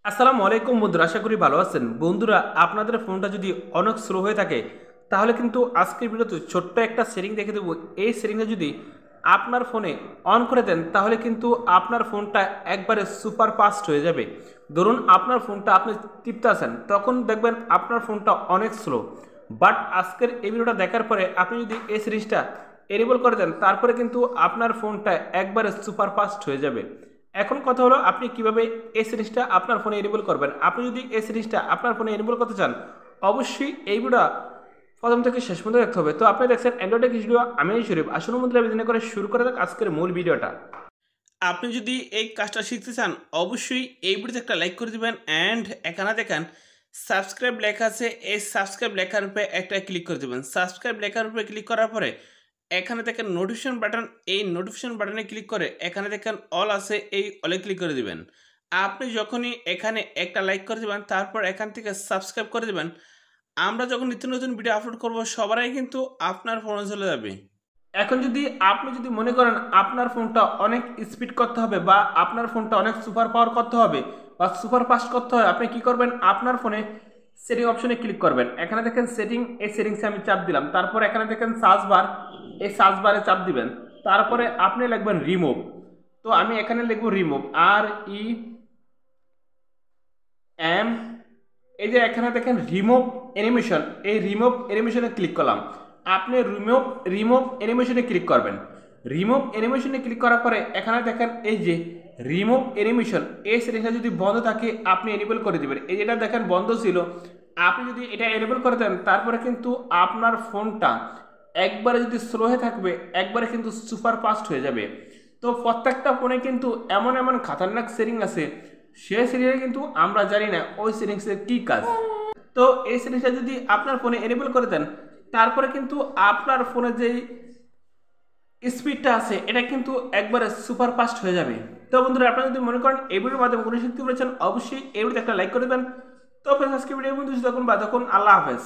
আসসালামু আলাইকুম বন্ধুরা, আশা করি ভালো আছেন। বন্ধুরা, আপনাদের ফোনটা যদি অনেক স্লো হয়ে থাকে তাহলে কিন্তু আজকের ভিডিওতে ছোট্ট একটা সেটিং দেখে দেবো। এই সেটিংটা যদি আপনার ফোনে অন করে দেন তাহলে কিন্তু আপনার ফোনটা একবারে সুপার ফাস্ট হয়ে যাবে। ধরুন আপনার ফোনটা আপনি টিপতে আছেন, তখন দেখবেন আপনার ফোনটা অনেক স্লো, বাট আজকের এই ভিডিওটা দেখার পরে আপনি যদি এই সিরিজটা এনেবল করে দেন তারপরে কিন্তু আপনার ফোনটা একবারে সুপার ফাস্ট হয়ে যাবে। এখন কথা হলো আপনি কিভাবে এই সিরিজটা আপনার ফোনে এনেবল করবেন। আপনি যদি এই সিরিজটা আপনার ফোনে এনেবল করতে চান অবশ্যই এই ভিডিও প্রথম থেকে শেষ পর্যন্ত দেখতে হবে। তো আপনি দেখছেন অ্যান্ড্রয়েড ভিডিও, আমি শরীফ। আসুন বন্ধুরা, বিদিনে করে শুরু করে দেখ আজকের মূল ভিডিওটা। আপনি যদি এই কাজটা শিখতে চান অবশ্যই এই ভিডিওতে একটা লাইক করে দিবেন অ্যান্ড এখানে দেখেন সাবস্ক্রাইব লেখা আছে, এই সাবস্ক্রাইব লেখার উপরে একটা ক্লিক করে দেবেন। সাবস্ক্রাইব লেখার উপরে ক্লিক করার পরে এখানে দেখেন নোটিফিকেশন বাটন, এই নোটিফিকেশন বাটনে ক্লিক করে এখানে দেখেন অল আছে, এই অলে ক্লিক করে দিবেন। আপনি যখনই এখানে একটা লাইক করে দেবেন তারপর এখান থেকে সাবস্ক্রাইব করে দেবেন, আমরা যখন নিত্য নতুন ভিডিও আপলোড করব সবারই কিন্তু আপনার ফোনে চলে যাবে। এখন যদি আপনি মনে করেন আপনার ফোনটা অনেক স্পিড করতে হবে বা আপনার ফোনটা অনেক সুপার পাওয়ার করতে হবে বা সুপার ফাস্ট করতে হবে, আপনি কি করবেন, আপনার ফোনে সেটিং অপশনে ক্লিক করবেন। এখানে দেখেন সেটিং, এই সেটিংসে আমি চাপ দিলাম। তারপর এখানে দেখেন সার্চ বার, এই সার্চ বারে চাপ দিবেন। তারপরে আপনি লিখবেন রিমুভ। তো আমি এখানে লিখব রিমুভ, REM। এই যে এখানে দেখেন রিমুভ অ্যানিমেশন, এই রিমুভ অ্যানিমেশনে ক্লিক করলাম। আপনি রিমুভ অ্যানিমেশনে ক্লিক করবেন। রিমুভ অ্যানিমেশনে ক্লিক করার পরে এখানে দেখেন এই যে রিমুভ অ্যানিমেশন, এই সেটিংটা যদি বন্ধ থাকে আপনি এনেবল করে দিবেন। এই যেটা দেখেন বন্ধ ছিল, আপনি যদি এটা এনেবল করে দেন তারপরে কিন্তু আপনার ফোনটা একবারে যদি স্লো হয়ে থাকবে একবারে কিন্তু সুপার ফাস্ট হয়ে যাবে। তো প্রত্যেকটা ফোনে কিন্তু এমন এমন খাতারনাক সেটিং আছে, সে সেটিংয়ে কিন্তু আমরা জানি না ওই সেটিংসের কী কাজ। তো এই সেটিংসটা যদি আপনার ফোনে এনেবল করে দেন তারপরে কিন্তু আপনার ফোনে যেই স্পিডটা আছে এটা কিন্তু একবারে সুপার ফাস্ট হয়ে যাবে। তো বন্ধুরা, আপনারা যদি মনে করেন এই ভিডিওর মাধ্যমে কোনো শিখতে পেরেছেন অবশ্যই এই ভিডিওতে একটা লাইক করে দেবেন। তো ফ্রেন্ডস, আজকে ভিডিও বন্ধু, তখন বা তখন আল্লাহ হাফেজ।